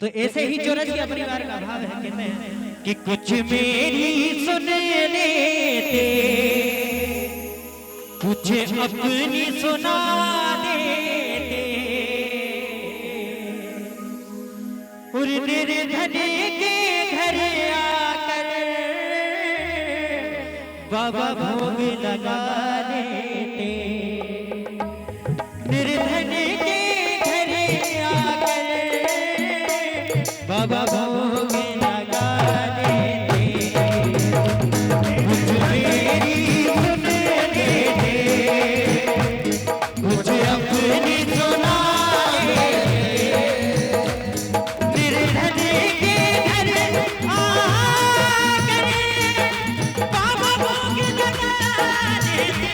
तो ऐसे ही जो रसिया परिवार का भाव है, कहते हैं कि कुछ मेरी सुन लेते, कुछ अपनी सुना देते, और निर्धन के घर आकर बाबा भोग लगा देते। निर्धन के घर आकर बाबा भोग लगा देते। कुछ मेरी सुन लेते, कुछ अपनी सुना देते, निर्धन के घर आकर बाबा भोग लगा देते।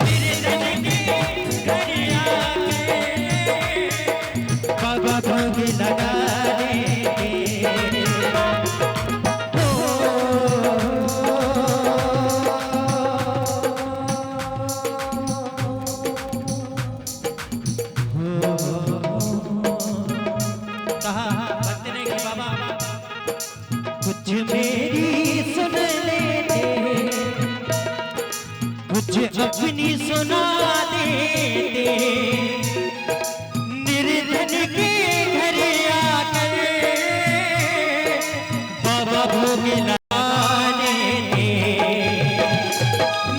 निर्धन के घर आकर बाबा भोग लगा देते। कहा भक्त ने कि बाबा कुछ मेरी सुन लेते, कुछ अपनी सुना देते, निर्धन के घर आकर बाबा भोग लगा देते।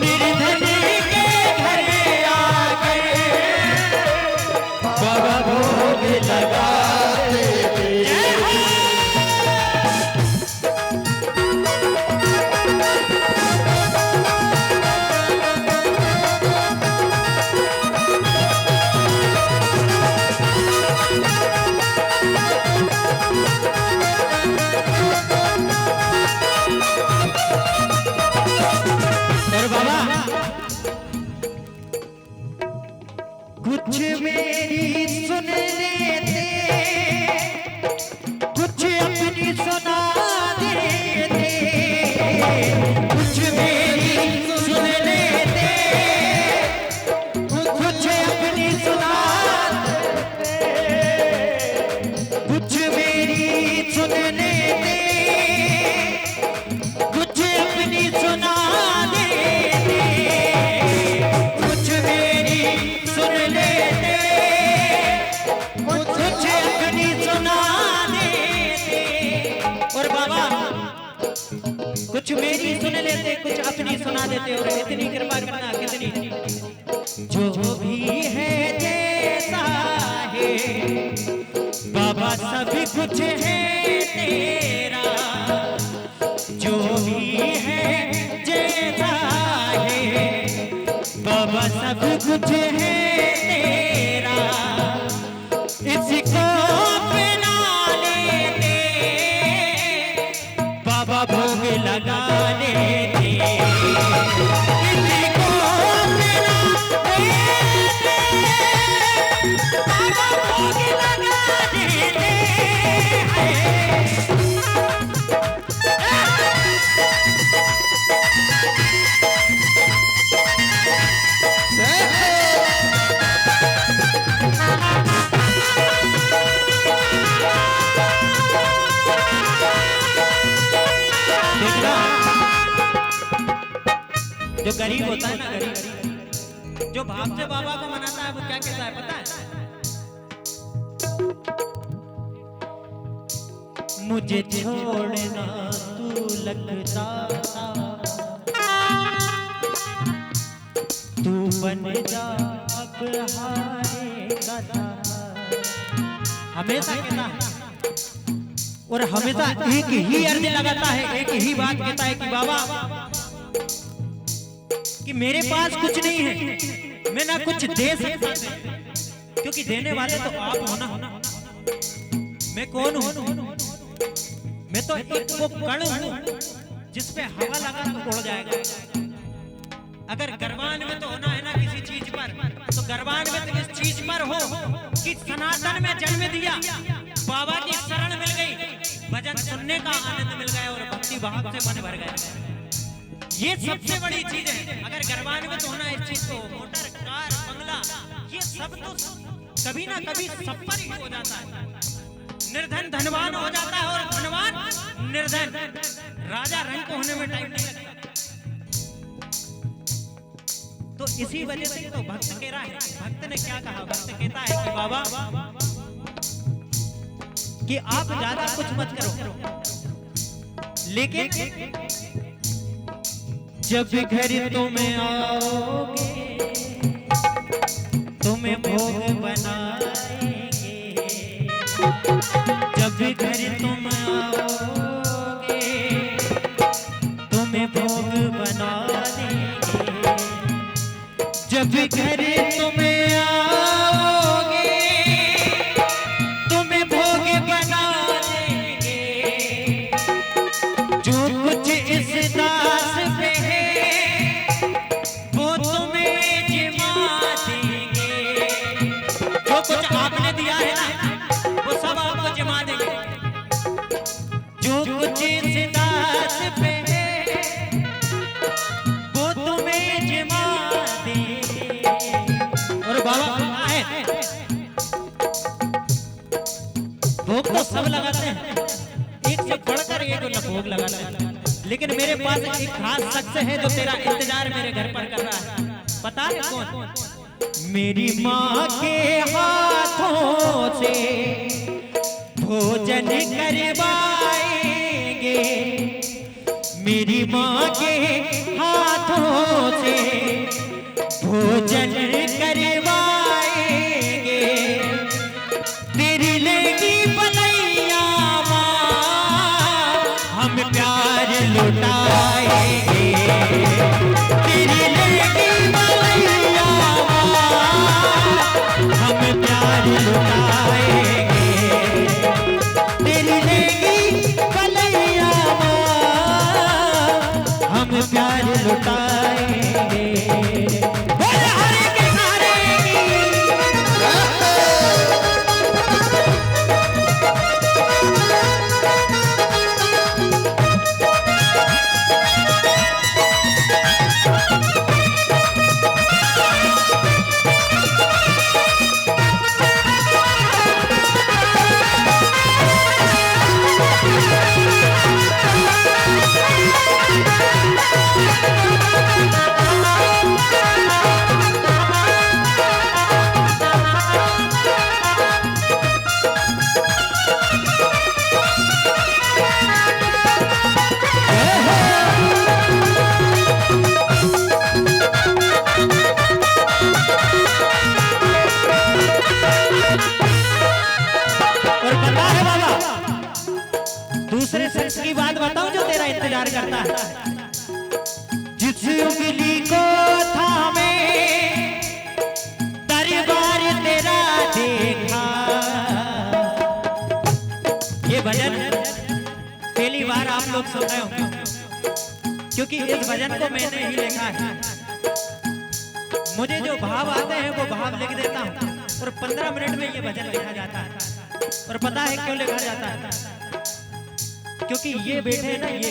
निर्धन के घर आकर बाबा भोग लगा देते। जय हो। और बाबा कुछ मेरी सुन लेते, कुछ अपनी सुना देते, कुछ मेरी सुन लेते, कुछ अपनी सुना देते, कुछ मेरी सुन लेते, कुछ अपनी सुना देते, कुछ मेरी सुन लेते, कुछ अपनी सुना देते। और बाबा कुछ मेरी सुन लेते, कुछ अपनी सुना देते, और इतनी कृपा करना कितनी, जो भी है जैसा है बाबा सब कुछ है तेरा, जो भी है जैसा है बाबा सब कुछ है तेरा। इसको अपना लेते बाबा भोग लगा लेते। इसको अपना लेते बाबा भोग लगा देते। जो गरीब होता है ना, गरीब जो भाव से बाबा को मनाता है, वो क्या कहता है पता है? मुझे छोड़ना तू लगता था, तू बन जा अब हारेगा था। हमेशा कहता है और हमेशा एक ही अर्ज लगाता है, एक ही बात कहता है कि बाबा कि मेरे पास कुछ नहीं है, मैं ना कुछ दे सकता, क्योंकि देने वाले तो आप हो ना। मैं कौन हूँ? मैं तो एक वो कण हूँ जिसपे हवा लगा तो उड़ जाएगा। अगर गर्वान में तो होना है ना किसी चीज पर, तो गर्वान में तो इस चीज पर हो कि सनातन में जन्म दिया, बाबा की शरण मिल गई, भजन सुनने का आनंद मिल गया और भक्ति भाव से मन भर गया। ये सबसे बड़ी चीज है। अगर गर्वान्वित होना इस चीज को, मोटर कार बंगला ये सब तो कभी ना कभी सब पर ही हो जाता है। धनवान हो जाता है और धनवान निर्धन। राजा रंग होने में टाइम नहीं लगता। तो इसी वजह से तो भक्त कह रहा है, भक्त ने क्या कहा, भक्त कहता है कि बाबा कि आप ज्यादा कुछ मत करो, लेकिन जब घर तुम्हें आओगे तुम्हें भोग बनाएंगे, जब घर तुम आओगे तुम्हें भोग बना देंगे, जब घर तुम्हें आओगे तुम्हें भोग बना देंगे, जो कुछ इस दास पे है वो तुम्हें जिमा देंगे, जो कुछ आपने दिया है ना वो सब आपको जिमा देंगे, जो कुछ इस दास पे है वो तुम्हें जिमा देंगे। और बाबा है भोग तो सब लगाते हैं, एक से बढ़कर एक भोग लगाते हैं, लेकिन मेरे पास एक खास शख्स है जो तेरा इंतजार मेरे घर पर कर रहा है। पता है कौन? मेरी माँ के हाथों से भोजन करवाएंगे, मेरी माँ के हाथों से भोजन करवाएंगे, तेरी लेगी बनैया माँ हम प्यार लुटाएंगे, तेरी लेगी बनैया हम प्यार लुटाएंगे, तेरी लेगी बनैया हम प्यार लुटाएंगे। दूसरे शख्स की बात बताऊं जो तेरा इंतजार करता है, जिस उंगली को थामे दरबार तेरा देखा। ये भजन पहली बार आप लोग सुन रहे होंगे क्योंकि इस भजन को मैंने ही लिखा है। मुझे जो भाव आते हैं वो भाव लिख देता हूँ और 15 मिनट में ये भजन लिखा जाता है। और पता है क्यों लिखा जाता है? क्योंकि ये बैठे ना ये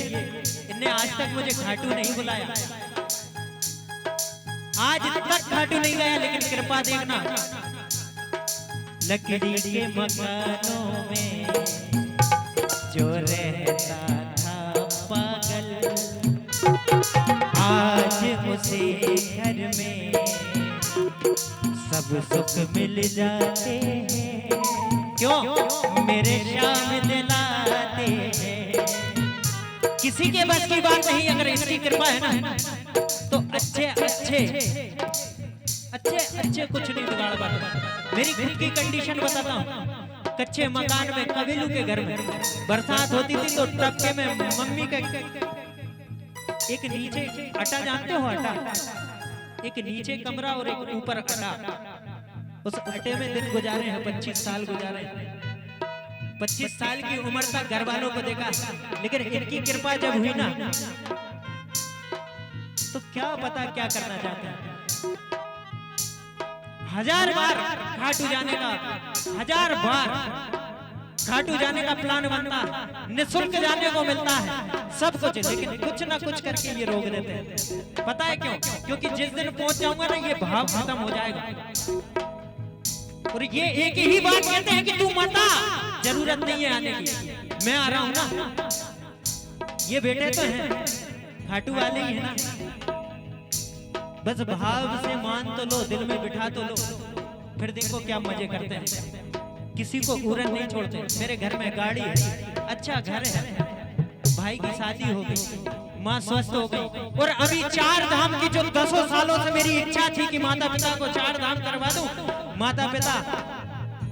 इनने आज तक मुझे घाटू नहीं बुलाया, आज तक घाटू नहीं गया, लेकिन कृपा देखना लकड़ी के मकानों में जो रहता था पागल, आज उसे घर में सब सुख मिल जाते हैं। क्यों? मेरे श्याम दिलाते हैं। किसी के बस की बात नहीं, अगर इसकी कृपा है ना तो अच्छे अच्छे अच्छे अच्छे कुछ नहीं बिगाड़ पाता। मेरी खुद की कंडीशन बताता हूँ, कच्चे मकान में कबीलू के घर में बरसात होती थी तो टपके में मम्मी का एक नीचे अटा, जानते हो अटा, एक नीचे कमरा और एक ऊपर अटा, उस अटे में दिन गुजारे हैं, 25 साल गुजारे हैं। 25 साल की उम्र तक घर वालों को देखा, लेकिन इनकी कृपा जब हुई ना तो क्या पता क्या करना चाहते हैं। 1000 बार घाटू जाने का, 1000 बार घाटू जाने का प्लान बनता, निःशुल्क जाने को मिलता है सब कुछ, लेकिन कुछ ना कुछ करके ये रोक देते हैं। पता है क्यों? क्योंकि जिस दिन पहुंच जाऊंगा ना ये भाव खत्म हो जाएगा। और ये एक ही बात कहते हैं कि तू मत आ, जरूर जरूरत नहीं है आने की, मैं आ रहा हूं ना। ये बेटे तो हैं खाटू वाले ही है ना, बस भाव से मान तो लो, दिल में बिठा तो लो, फिर देखो क्या मजे करते हैं। किसी को पूरन नहीं छोड़ते। मेरे घर में गाड़ी है, अच्छा घर है, भाई की शादी हो गई, माँ स्वस्थ हो गई, और अभी 4 धाम की जो 10 सालों से मेरी इच्छा थी कि माता पिता को 4 धाम करवा दूं, माता पिता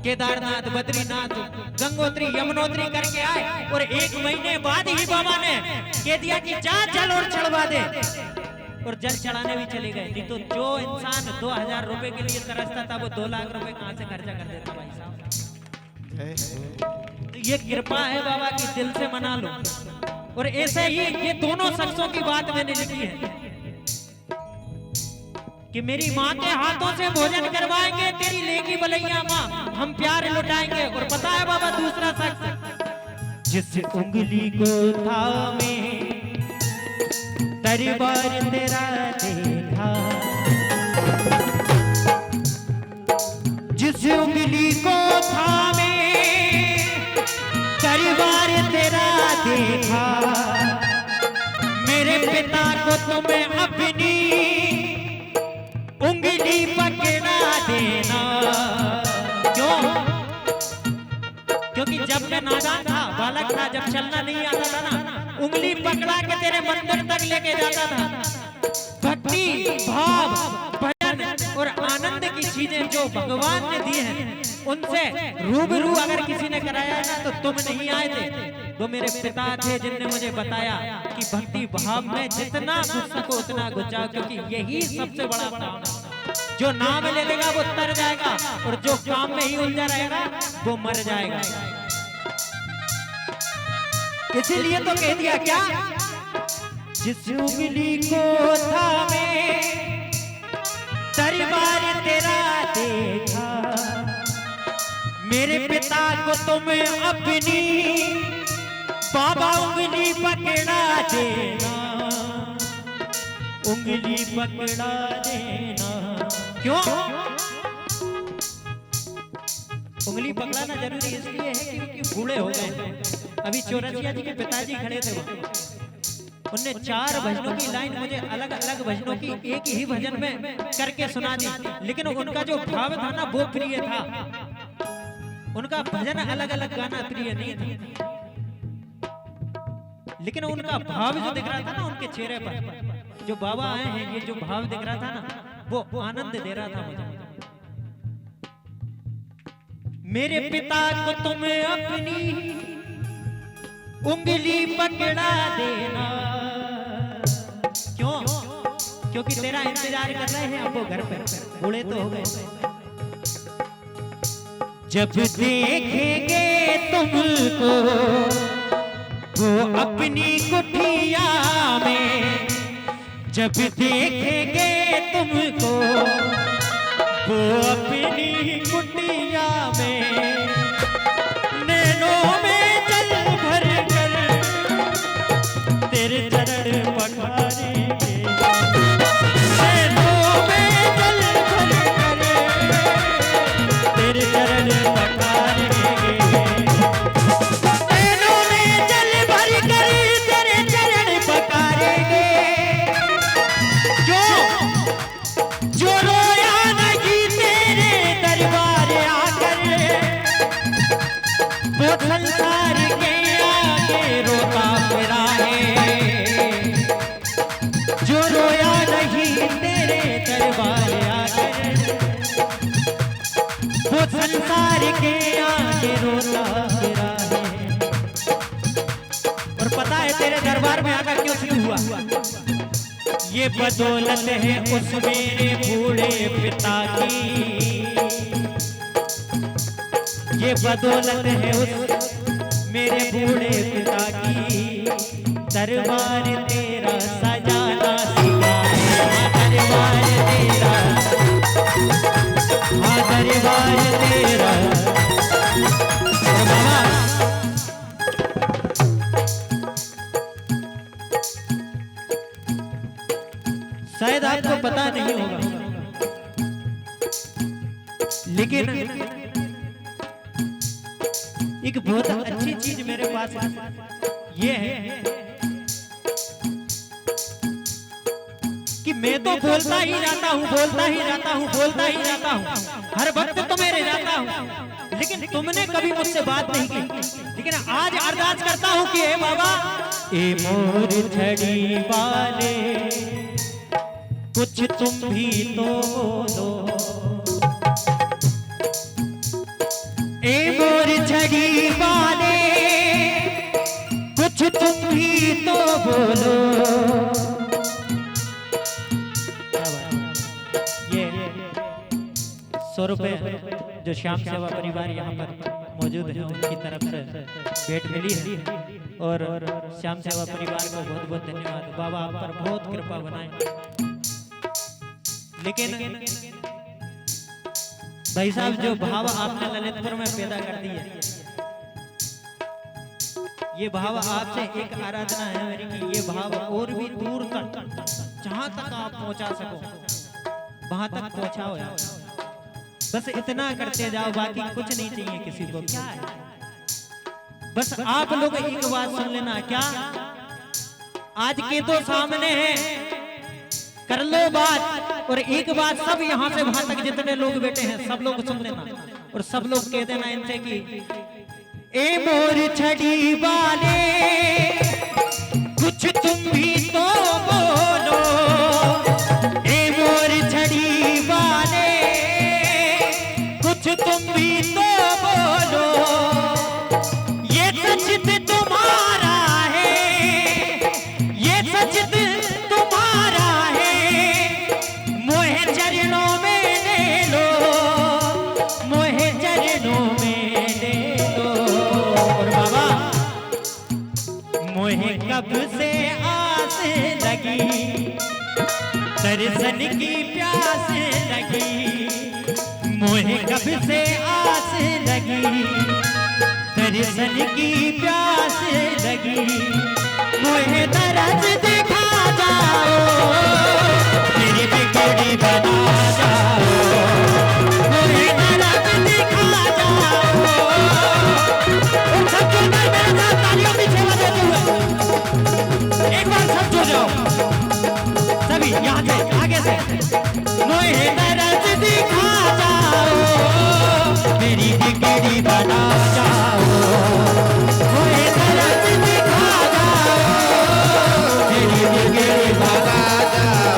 केदारनाथ, बद्रीनाथ, गंगोत्री, यमुनोत्री करके आए, और 1 महीने बाद ही बाबा ने कह दिया कि जा जल और चढ़वा दे, और जल चढ़ाने भी चले गए। नहीं तो जो इंसान 2000 रुपए के लिए तरसता था, वो 2 लाख रुपए कहां से खर्चा कर देता भाई साहब। तो ये कृपा है बाबा की, दिल से मना लो। और ऐसे ही ये दोनों शख्सों की बात मैंने लिखी है कि मेरी माँ के हाथों से भोजन करवाएंगे, तेरी लेगी बलैया माँ, हम प्यार लुटाएंगे। और पता है बाबा दूसरा शख्स, जिस उंगली को थामे दरबार तेरा देखा, जिस उंगली को थामे दरबार तेरा देखा, मेरे पिता को तुम्हें अपनी उंगली पकड़ा देना। क्यों? क्योंकि जब मैं नादान था, बालक था, जब चलना नहीं आता था ना, उंगली पकड़ा के तेरे मंदिर तक लेके जाता था। भक्ति भाव भजन और आनंद की चीजें जो भगवान ने दी हैं, उनसे रूबरू अगर किसी ने कराया है ना, तो तुम नहीं आए थे, वो मेरे पिता थे जिनने मुझे बताया कि भक्ति भाव में जितना घुस सको उतना घुस जाओ, क्योंकि यही सबसे बड़ा काम है। जो नाम ले लेगा वो तर जाएगा, और जो काम में ही उलझा रहेगा वो मर जाएगा। इसीलिए तो कह दिया क्या, जिस उंगली को थामे दरबार तेरा देखा, मेरे पिता को तुम्हें अपनी बाबा उंगली पकड़ा देना, उंगली पकड़ा देना। क्यों? उंगली पकड़ाना जरूरी इसलिए है क्योंकि बूढ़े हो गए। अभी चौरसिया जी के पिताजी खड़े थे वहां, उनने 4 भजनों की लाइन मुझे अलग अलग भजनों की एक ही भजन में करके सुना दी, लेकिन उनका जो भाव था ना वो प्रिय था, उनका भजन अलग अलग गाना प्रिय नहीं था, लेकिन उनका भाव जो दिख रहा था ना उनके चेहरे पर, जो बाबा आए हैं ये जो भाव दिख रहा था ना, वो आनंद दे रहा था मुझे। मेरे पिता को तुम अपनी उंगली पकड़ा देना। क्यों? क्योंकि तेरा इंतजार कर रहे हैं अब वो घर पे, बूढ़े तो हो गए। जब देखेंगे तुमको वो अपनी कुटिया में, जब देखेंगे तुमको वो अपनी कुटिया में, नैनों में जल भर कर तेरे चरण पखारेंगे, नैनों में जल भर कर तेरे चरण पखारेंगे, नैनों में जल भर कर तेरे चरण पखारेंगे। जो रोया नहीं तेरे दरबार आकर, वो संसार के आगे रोता फिरा है। जो रोया नहीं तेरे दरबार आकर, वो संसार के आगे रोता फिरा है। और पता है तेरे दरबार में आकर क्यों शुरू हुआ? ये बदौलत है उस मेरे बूढ़े पिता की, ये बदौलत है उस मेरे बूढ़े पिता की, दरबार तेरा सजाना सिखाए, दरबार तेरा, हाँ दरबार तेरा। शायद आपको पता नहीं होगा, लेकिन एक बहुत अच्छी चीज मेरे पास है, ये है कि मैं तो बोलता ही जाता हूँ, बोलता ही जाता हूँ, बोलता ही जाता हूँ, हर वक्त तो मेरे जाता हूँ, लेकिन तुमने कभी मुझसे बात नहीं की। लेकिन आज अरदास करता हूँ कि हे बाबा, ए मोर छड़ी वाले कुछ तुम भी तो बोलो, ए मोर छड़ी वाले कुछ तुम भी तो बोलो। ये 100 रुपए जो श्याम सेवा परिवार यहाँ पर मौजूद है उनकी तरफ से भेंट मिली है, और श्याम सेवा परिवार को बहुत बहुत धन्यवाद। बाबा आप पर बहुत कृपा बनाए। लेकिन भाई साहब, जो भाव आपने ललितपुर में पैदा कर दी है, ये भाव आपसे एक आराधना है मेरी कि ये भाव और भी दूर तक, जहां तक आप पहुंचा सको वहां तक पहुंचाओ यार। बस इतना करते जाओ, बाकी कुछ नहीं चाहिए किसी को। क्या है, बस आप लोग एक बात सुन लेना, क्या आज के तो सामने है, कर लो बात, और एक बात सब यहाँ से वहां तक जितने लोग बैठे हैं सब लोग सुन लेना, और सब लोग कह देना इनसे कि ए मोर छड़ी वाले कुछ तुम भी तो बोलो, ए मोर छड़ी वाले कुछ तुम भी तो बोलो, ये सच तुम्हारा है, ये सच तुम्हारा है, मोहे चरणों में ले लो, मोहे चरणों में ले लो। और बाबा, मोहे कब से आस लगी, दर्शन की प्यास लगी, मोहे कब से आस लगी, दर्शन की प्यास लगी, मोहे दर्द दिखा जाओ, मेरी बिगड़ी बना जाओ, मोहे दर्द दिखा जाओ। और सब जो मेरे साथ तालियों की सेवा देते हुए एक बार सब जो जाओ, सभी यहाँ से आगे से, मोहे दर्द दिखा जाओ, मेरी बिगड़ी बना जाओ, मोहे दर्द दिखा जाओ, मेरी बिगड़ी बना जाओ।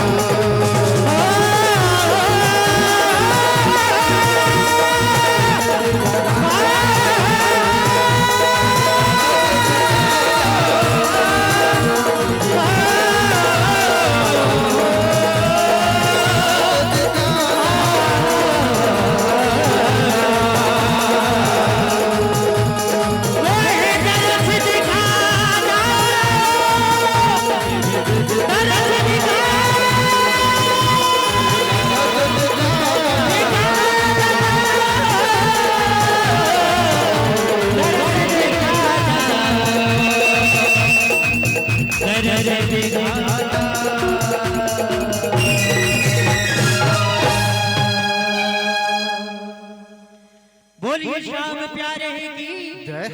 बोलिए श्याम प्यारे की जय।